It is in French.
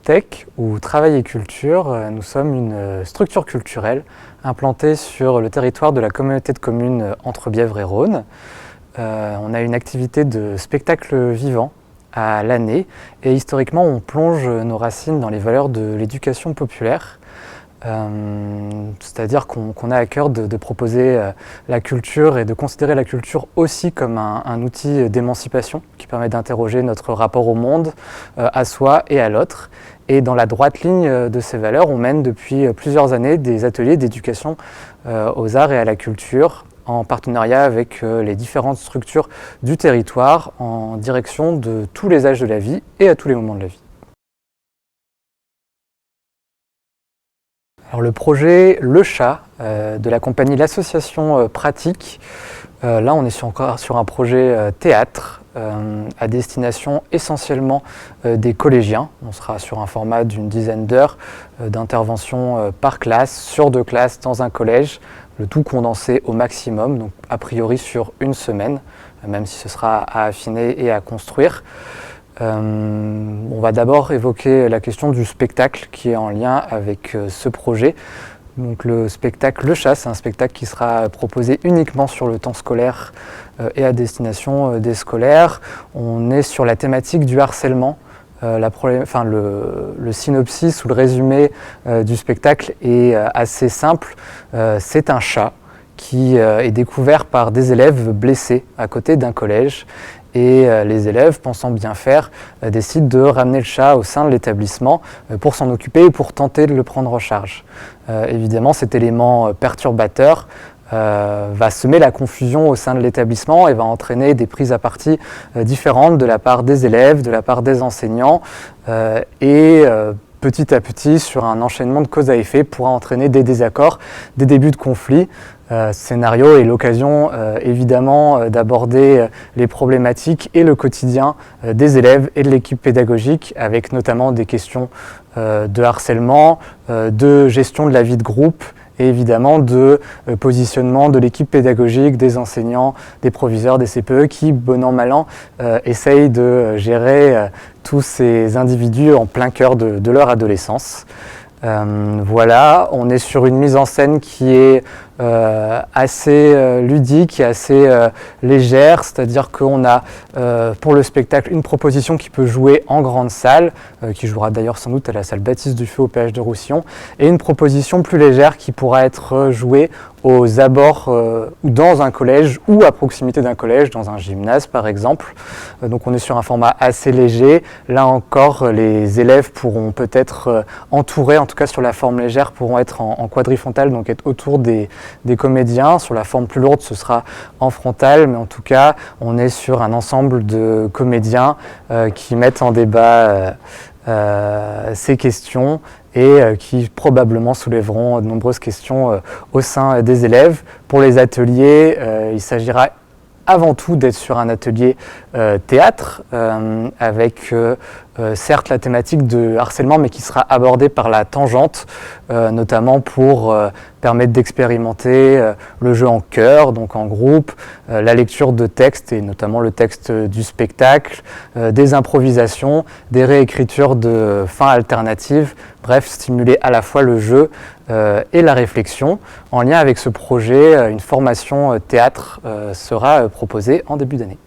TEC, ou Travail et Culture, nous sommes une structure culturelle implantée sur le territoire de la communauté de communes Entre-Bièvre et Rhône. On a une activité de spectacle vivant à l'année et historiquement on plonge nos racines dans les valeurs de l'éducation populaire. C'est-à-dire qu'on a à cœur de proposer la culture et de considérer la culture aussi comme un outil d'émancipation qui permet d'interroger notre rapport au monde, à soi et à l'autre. Et dans la droite ligne de ces valeurs, on mène depuis plusieurs années des ateliers d'éducation aux arts et à la culture en partenariat avec les différentes structures du territoire en direction de tous les âges de la vie et à tous les moments de la vie. Alors le projet Le Chat de la compagnie L'Association Pratique, là on est encore sur un projet théâtre à destination essentiellement des collégiens. On sera sur un format d'une dizaine d'heures d'intervention par classe, sur 2 classes dans un collège, le tout condensé au maximum, donc a priori sur une semaine, même si ce sera à affiner et à construire. On va d'abord évoquer la question du spectacle qui est en lien avec ce projet. Donc le spectacle Le Chat, c'est un spectacle qui sera proposé uniquement sur le temps scolaire et à destination des scolaires. On est sur la thématique du harcèlement. Le synopsis ou le résumé du spectacle est assez simple. C'est un chat qui est découvert par des élèves blessés à côté d'un collège. Et les élèves, pensant bien faire, décident de ramener le chat au sein de l'établissement pour s'en occuper et pour tenter de le prendre en charge. Évidemment, cet élément perturbateur va semer la confusion au sein de l'établissement et va entraîner des prises à partie différentes de la part des élèves, de la part des enseignants petit à petit, sur un enchaînement de cause à effet, pourra entraîner des désaccords, des débuts de conflits. Ce scénario est l'occasion évidemment d'aborder les problématiques et le quotidien des élèves et de l'équipe pédagogique, avec notamment des questions de harcèlement, de gestion de la vie de groupe, et évidemment de positionnement de l'équipe pédagogique, des enseignants, des proviseurs, des CPE qui, bon an mal an, essayent de gérer tous ces individus en plein cœur de leur adolescence. Voilà, on est sur une mise en scène qui est assez ludique et assez légère, c'est-à-dire qu'on a pour le spectacle une proposition qui peut jouer en grande salle, qui jouera d'ailleurs sans doute à la salle Baptiste Dufeu au péage de Roussillon, et une proposition plus légère qui pourra être jouée aux abords ou dans un collège ou à proximité d'un collège, dans un gymnase par exemple. Donc on est sur un format assez léger. Là encore, les élèves pourront peut-être entourés, en tout cas sur la forme légère, pourront être en quadrifrontale, donc être autour des comédiens. Sur la forme plus lourde, ce sera en frontale, mais en tout cas, on est sur un ensemble de comédiens qui mettent en débat ces questions et qui probablement soulèveront de nombreuses questions au sein des élèves. Pour les ateliers, il s'agira avant tout d'être sur un atelier théâtre avec certes la thématique de harcèlement, mais qui sera abordée par la tangente, notamment pour permettre d'expérimenter le jeu en chœur, donc en groupe, la lecture de textes et notamment le texte du spectacle, des improvisations, des réécritures de fins alternatives, bref, stimuler à la fois le jeu et la réflexion. En lien avec ce projet, une formation théâtre sera proposée en début d'année.